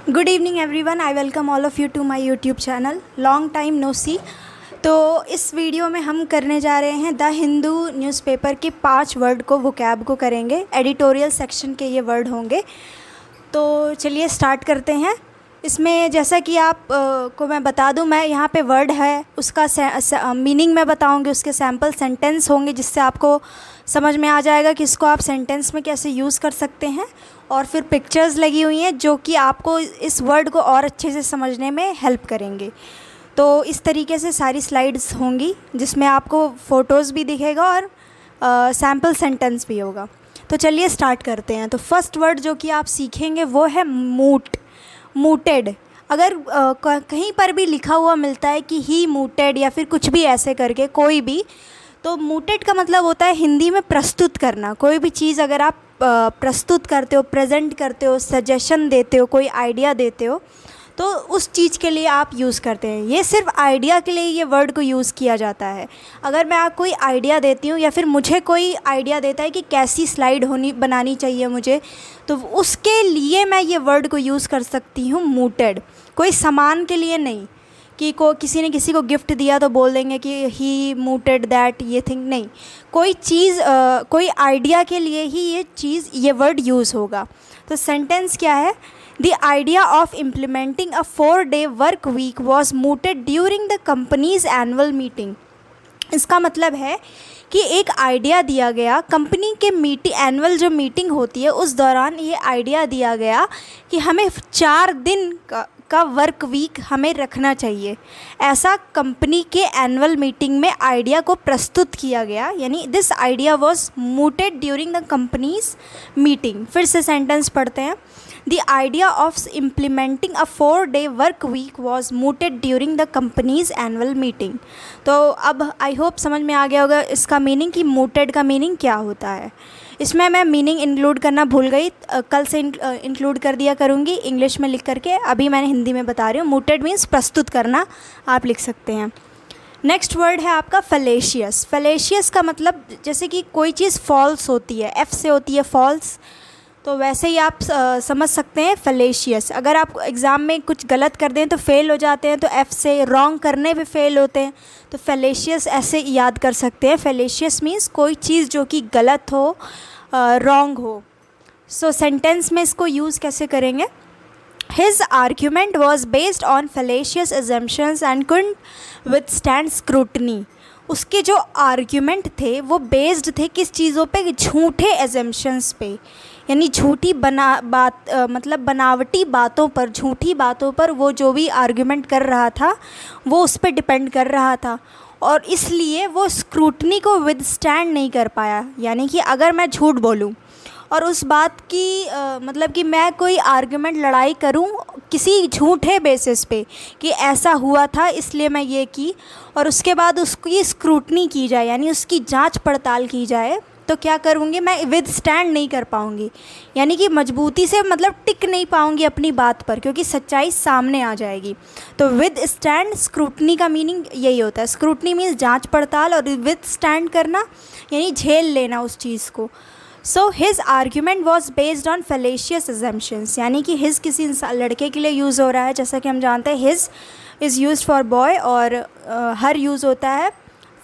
Good evening everyone, I welcome all of you to my YouTube channel. Long time no see. तो इस video में हम करने जा रहे हैं द हिंदू न्यूज़पेपर के 5 वर्ड को वोकैब को करेंगे। एडिटोरियल सेक्शन के ये वर्ड होंगे। तो चलिए स्टार्ट करते हैं। इसमें जैसा कि आप को मैं बता दूं, मैं यहाँ पे वर्ड है उसका मीनिंग मैं बताऊंगी, उसके सैम्पल सेंटेंस होंगे जिससे आपको समझ में आ जाएगा कि इसको आप सेंटेंस में कैसे यूज़ कर सकते हैं। और फिर पिक्चर्स लगी हुई हैं जो कि आपको इस वर्ड को और अच्छे से समझने में हेल्प करेंगे। तो इस तरीके से सारी स्लाइड्स होंगी जिसमें आपको फ़ोटोज़ भी दिखेगा और सैम्पल सेंटेंस भी होगा। तो चलिए स्टार्ट करते हैं। तो फर्स्ट वर्ड जो कि आप सीखेंगे वो है मूटेड। अगर कहीं पर भी लिखा हुआ मिलता है कि ही मूटेड या फिर कुछ भी ऐसे करके कोई भी, तो मूटेड का मतलब होता है हिंदी में प्रस्तुत करना। कोई भी चीज़ अगर आप प्रस्तुत करते हो, प्रेजेंट करते हो, सजेशन देते हो, कोई आइडिया देते हो, तो उस चीज़ के लिए आप यूज़ करते हैं। ये सिर्फ आइडिया के लिए ये वर्ड को यूज़ किया जाता है। अगर मैं आपको कोई आइडिया देती हूँ या फिर मुझे कोई आइडिया देता है कि कैसी स्लाइड बनानी चाहिए मुझे, तो उसके लिए मैं ये वर्ड को यूज़ कर सकती हूँ मूटेड। कोई सामान के लिए नहीं कि किसी ने किसी को गिफ्ट दिया तो बोल देंगे कि ही मूटेड दैट ये थिंग, नहीं। कोई चीज़ कोई आइडिया के लिए ही ये वर्ड यूज़ होगा। तो सेंटेंस क्या है? The idea of implementing a 4-day work week was mooted during the company's annual meeting। इसका मतलब है कि एक आइडिया दिया गया कंपनी के एनुअल जो मीटिंग होती है उस दौरान ये आइडिया दिया गया कि हमें 4 दिन का वर्क वीक हमें रखना चाहिए। ऐसा कंपनी के एनुअल मीटिंग में आइडिया को प्रस्तुत किया गया, यानी this idea was mooted during the companies meeting. फिर से सेंटेंस पढ़ते हैं। The idea of implementing a 4-day work week was mooted during the company's annual meeting। तो अब आई होप समझ में आ गया होगा इसका मीनिंग कि mooted का मीनिंग क्या होता है। इसमें मैं मीनिंग इंक्लूड करना भूल गई, कल से इंक्लूड कर दिया करूँगी इंग्लिश में लिख करके। अभी मैंने हिंदी में बता रही हूँ। mooted मीन्स प्रस्तुत करना, आप लिख सकते हैं। नेक्स्ट वर्ड है आपका फैलेशियस। फैलेशियस का मतलब जैसे कि कोई चीज़ फॉल्स होती है, एफ से होती है फॉल्स, तो वैसे ही आप समझ सकते हैं फैलेशियस। अगर आप एग्ज़ाम में कुछ गलत कर दें तो फ़ेल हो जाते हैं, तो एफ़ से रॉन्ग करने पे फ़ेल होते हैं, तो फैलेशियस ऐसे याद कर सकते हैं। फैलेशियस मीन्स कोई चीज़ जो कि गलत हो, रॉन्ग हो। सो सेंटेंस में इसको यूज़ कैसे करेंगे? His argument was based on fallacious assumptions and couldn't withstand scrutiny। उसके जो आर्ग्यूमेंट थे वो बेस्ड थे किस चीज़ों पे? झूठे एजम्पशंस पे, यानी मतलब बनावटी बातों पर, झूठी बातों पर वो जो भी आर्ग्यूमेंट कर रहा था वो उस पर डिपेंड कर रहा था, और इसलिए वो स्क्रूटनी को विदस्टैंड नहीं कर पाया। यानी कि अगर मैं झूठ बोलूँ और उस बात की मतलब कि मैं कोई आर्गुमेंट लड़ाई करूं किसी झूठे बेसिस पे कि ऐसा हुआ था इसलिए मैं ये की, और उसके बाद उसकी स्क्रूटनी की जाए यानी उसकी जांच पड़ताल की जाए, तो क्या करूँगी मैं? विद स्टैंड नहीं कर पाऊँगी, यानी कि मजबूती से मतलब टिक नहीं पाऊँगी अपनी बात पर, क्योंकि सच्चाई सामने आ जाएगी। तो विद स्टैंड स्क्रूटनी का मीनिंग यही होता है। स्क्रूटनी मीन्स जांच पड़ताल, और विद स्टैंड करना यानी झेल लेना उस चीज़ को। So his argument was based on fallacious assumptions, यानी कि हिज किसी लड़के के लिए यूज़ हो रहा है, जैसा कि हम जानते हैं his is use for boy और हर यूज़ होता है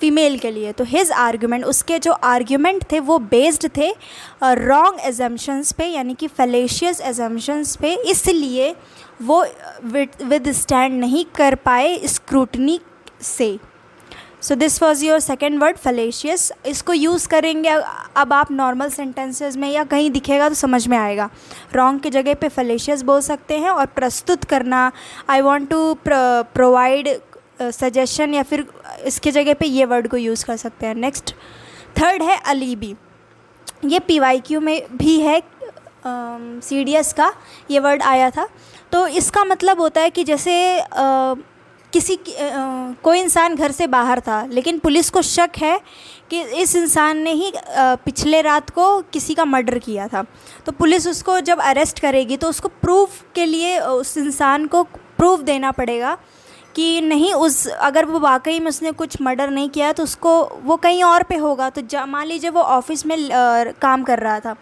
फीमेल के लिए। तो हिज आर्ग्यूमेंट, उसके जो आर्ग्यूमेंट थे वो बेस्ड थे रॉन्ग एजम्पशंस पे, यानी कि फैलेशियस एजम्पशंस पे, इसलिए वो विद स्टैंड नहीं कर पाए स्क्रूटनी से। So this was your second word fallacious. इसको यूज़ करेंगे अब आप नॉर्मल सेंटेंसेस में या कहीं दिखेगा तो समझ में आएगा। रॉन्ग की जगह पे फैलेशियस बोल सकते हैं, और प्रस्तुत करना, I want to provide suggestion, या फिर इसके जगह पे ये वर्ड को यूज़ कर सकते हैं। नेक्स्ट थर्ड है अलीबी। ये PYQ में भी है, CDS का ये वर्ड आया था। तो इसका मतलब होता है कि जैसे कोई इंसान घर से बाहर था, लेकिन पुलिस को शक है कि इस इंसान ने ही पिछले रात को किसी का मर्डर किया था, तो पुलिस उसको जब अरेस्ट करेगी तो उसको प्रूफ के लिए उस इंसान को प्रूफ देना पड़ेगा कि नहीं, अगर वो वाकई में उसने कुछ मर्डर नहीं किया तो उसको वो कहीं और पे होगा। तो मान लीजिए वो ऑफिस में काम कर रहा था,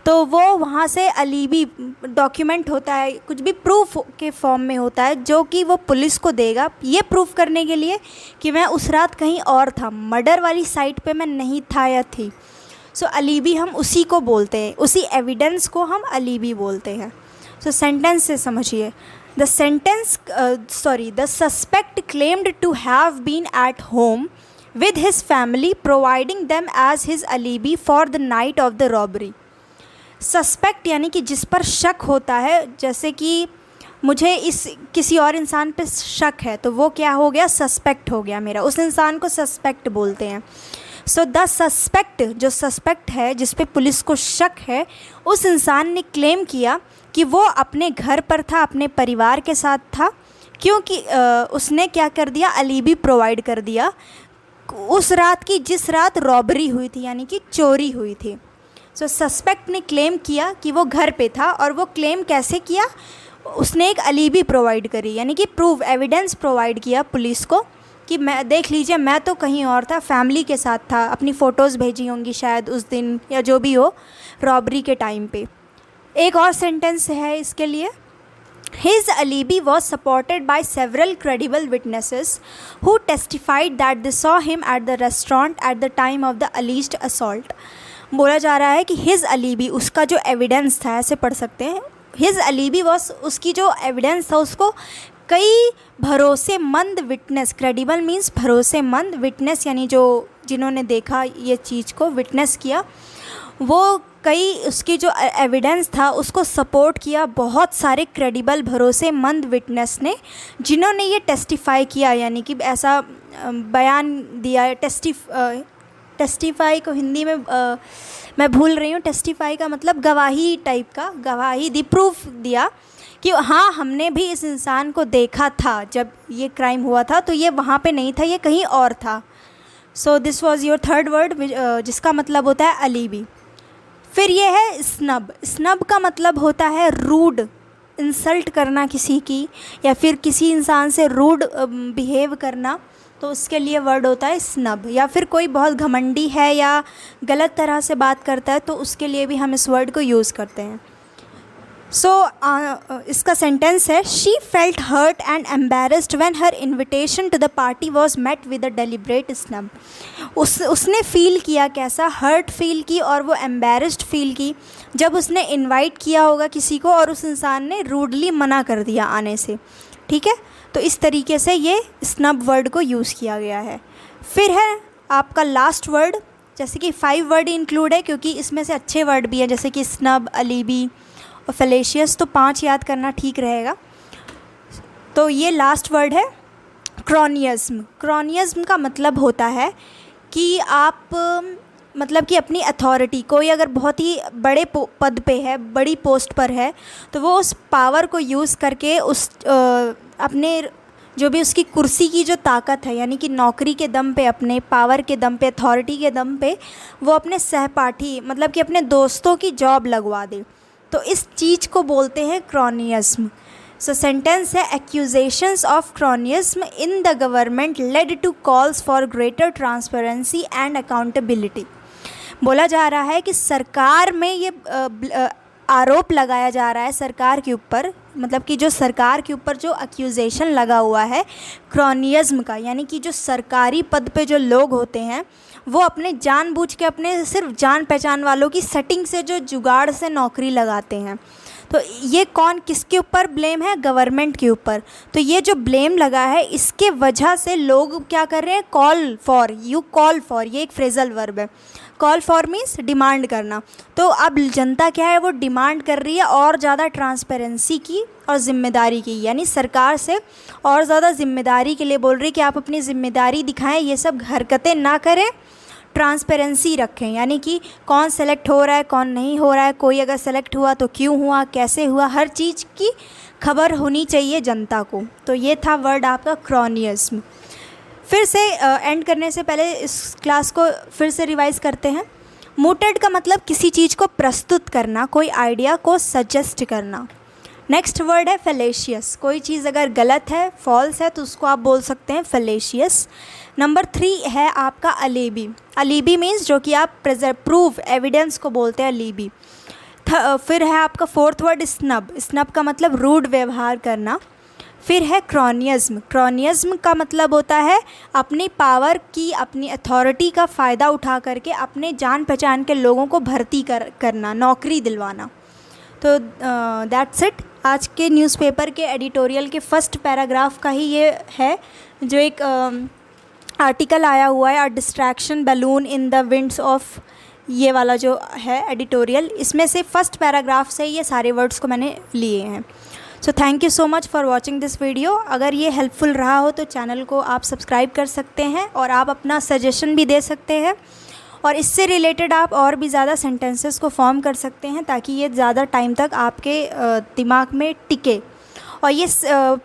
तो वो वहाँ से अलीबी डॉक्यूमेंट होता है, कुछ भी प्रूफ के फॉर्म में होता है जो कि वो पुलिस को देगा, ये प्रूफ करने के लिए कि मैं उस रात कहीं और था, मर्डर वाली साइट पे मैं नहीं था या थी। सो अलीबी हम उसी को बोलते हैं, उसी एविडेंस को हम अलीबी बोलते हैं। सो सेंटेंस से समझिए, the suspect claimed to have been at home with his family providing them as his alibi for the night of the robbery। Suspect यानी कि जिस पर शक होता है, जैसे कि मुझे इस किसी और इंसान पे शक है तो वो क्या हो गया, सस्पेक्ट हो गया मेरा, उस इंसान को सस्पेक्ट बोलते हैं। सो द सस्पेक्ट, जो सस्पेक्ट है जिस पे पुलिस को शक है, उस इंसान ने क्लेम किया कि वो अपने घर पर था, अपने परिवार के साथ था, क्योंकि उसने क्या कर दिया, अलीबी प्रोवाइड कर दिया उस रात की जिस रात रॉबरी हुई थी, यानी कि चोरी हुई थी। सो सस्पेक्ट ने क्लेम किया कि वो घर पे था, और वो क्लेम कैसे किया, उसने एक अलीबी प्रोवाइड करी, यानी कि प्रूफ एविडेंस प्रोवाइड किया पुलिस को कि मैं, देख लीजिए मैं तो कहीं और था, फैमिली के साथ था, अपनी फ़ोटोज़ भेजी होंगी शायद उस दिन या जो भी हो रॉबरी के टाइम पे। एक और सेंटेंस है इसके लिए, His alibi was supported by several credible witnesses who testified that they saw him at the restaurant at the time of the alleged assault। बोला जा रहा है कि his alibi, उसका जो एविडेंस था, ऐसे पढ़ सकते हैं, his alibi was, उसकी जो एविडेंस था उसको कई भरोसेमंद विटनेस, क्रेडिबल मीन्स भरोसेमंद, विटनेस यानी जो जिन्होंने देखा ये चीज़ को, विटनेस किया, वो कई उसकी जो एविडेंस था उसको सपोर्ट किया बहुत सारे क्रेडिबल भरोसेमंद विटनेस ने, जिन्होंने ये टेस्टिफाई किया, यानी कि ऐसा बयान दिया। टेस्टिफाई को हिंदी में मैं भूल रही हूँ, टेस्टिफाई का मतलब गवाही टाइप का, गवाही दी, प्रूफ दिया कि हाँ हमने भी इस इंसान को देखा था जब ये क्राइम हुआ था, तो ये वहाँ पे नहीं था, ये कहीं और था। So this was your third word, जिसका मतलब होता है अलीबी। फिर ये है स्नब। स्नब का मतलब होता है रूड, इंसल्ट करना किसी की, या फिर किसी इंसान से रूड बिहेव करना, तो उसके लिए वर्ड होता है स्नब। या फिर कोई बहुत घमंडी है या गलत तरह से बात करता है तो उसके लिए भी हम इस वर्ड को यूज़ करते हैं। सो इसका सेंटेंस है, she felt hurt and embarrassed when her invitation to the party was met with a deliberate snub. उसने फ़ील किया, कैसा, हर्ट फील की और वो एम्बेरस्ड फील की जब उसने इनवाइट किया होगा किसी को और उस इंसान ने रूडली मना कर दिया आने से। ठीक है, तो इस तरीके से ये स्नब वर्ड को यूज़ किया गया है। फिर है आपका लास्ट वर्ड, जैसे कि 5 वर्ड इंक्लूड है क्योंकि इसमें से अच्छे वर्ड भी हैं, जैसे कि स्नब, अलीबी और फेलेशियस, तो 5 याद करना ठीक रहेगा। तो ये लास्ट वर्ड है क्रॉनियज्म। क्रॉनियज्म का मतलब होता है कि आप मतलब कि अपनी अथॉरिटी, कोई अगर बहुत ही बड़े पद पे है, बड़ी पोस्ट पर है, तो वो उस पावर को यूज़ करके उस अपने जो भी उसकी कुर्सी की जो ताकत है, यानी कि नौकरी के दम पे, अपने पावर के दम पे, अथॉरिटी के दम पे, वो अपने सहपाठी मतलब कि अपने दोस्तों की जॉब लगवा दे, तो इस चीज़ को बोलते हैं क्रॉनियज्म। सो सेंटेंस है, accusations of cronyism in the government led to calls for greater transparency and accountability. बोला जा रहा है कि सरकार में ये आरोप लगाया जा रहा है सरकार के ऊपर, मतलब कि जो सरकार के ऊपर जो एक्यूजेशन लगा हुआ है क्रॉनियज्म का, यानी कि जो सरकारी पद पे जो लोग होते हैं वो अपने जानबूझ के, अपने सिर्फ जान पहचान वालों की सेटिंग से जो जुगाड़ से नौकरी लगाते हैं, तो ये कौन, किसके ऊपर ब्लेम है, गवर्नमेंट के ऊपर। तो ये जो ब्लेम लगा है इसके वजह से लोग क्या कर रहे हैं, call for, you call for, ये एक फ्रेजल वर्ब है। कॉल फॉर मीन्स डिमांड करना। तो अब जनता क्या है, वो डिमांड कर रही है और ज़्यादा ट्रांसपेरेंसी की और ज़िम्मेदारी की, यानी सरकार से और ज़्यादा ज़िम्मेदारी के लिए बोल रही है कि आप अपनी ज़िम्मेदारी दिखाएं, ये सब हरकतें ना करें, ट्रांसपेरेंसी रखें, यानी कि कौन सेलेक्ट हो रहा है, कौन नहीं हो रहा है, कोई अगर सेलेक्ट हुआ तो क्यों हुआ, कैसे हुआ, हर चीज़ की खबर होनी चाहिए जनता को। तो ये था वर्ड आपका क्रॉनियज्म। फिर से एंड करने से पहले इस क्लास को फिर से रिवाइज़ करते हैं। मूटेड का मतलब किसी चीज़ को प्रस्तुत करना, कोई आइडिया को सजेस्ट करना। नेक्स्ट वर्ड है फेलेशियस। कोई चीज़ अगर गलत है, फॉल्स है, तो उसको आप बोल सकते हैं फेलेशियस। नंबर 3 है आपका अलीबी। अलीबी मीन्स जो कि आप प्रूफ, एविडेंस को बोलते हैं अलीबी। फिर है आपका फोर्थ वर्ड स्नब। स्नब का मतलब रूड व्यवहार करना। फिर है क्रॉनियज्म। क्रॉनियज्म का मतलब होता है अपनी पावर की, अपनी अथॉरिटी का फ़ायदा उठा करके अपने जान पहचान के लोगों को भर्ती करना, नौकरी दिलवाना। तो दैट्स इट। आज के न्यूज़पेपर के एडिटोरियल के फर्स्ट पैराग्राफ का ही ये है, जो एक आर्टिकल आया हुआ है, a distraction balloon in the winds of, ये वाला जो है एडिटोरियल, इसमें से फर्स्ट पैराग्राफ से ये सारे वर्ड्स को मैंने लिए हैं। So thank you so much for watching this video. अगर ये हेल्पफुल रहा हो तो चैनल को आप सब्सक्राइब कर सकते हैं और आप अपना सजेशन भी दे सकते हैं, और इससे रिलेटेड आप और भी ज़्यादा सेंटेंसेस को फॉर्म कर सकते हैं ताकि ये ज़्यादा टाइम तक आपके दिमाग में टिके। और ये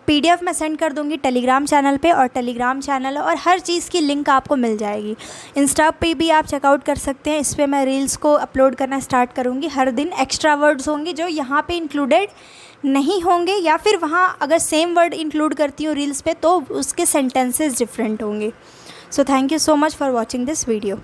PDF मैं सेंड कर दूँगी टेलीग्राम चैनल पे, और टेलीग्राम चैनल और हर चीज़ की लिंक आपको मिल जाएगी। इंस्टा पे भी आप चेकआउट कर सकते हैं, इस पर मैं रील्स को अपलोड करना स्टार्ट करूँगी। हर दिन एक्स्ट्रा वर्ड्स होंगे जो यहाँ पे इंक्लूडेड नहीं होंगे, या फिर वहाँ अगर सेम वर्ड इंक्लूड करती हूँ रील्स पे तो उसके सेंटेंसेस डिफरेंट होंगे। So thank you so much for watching this video.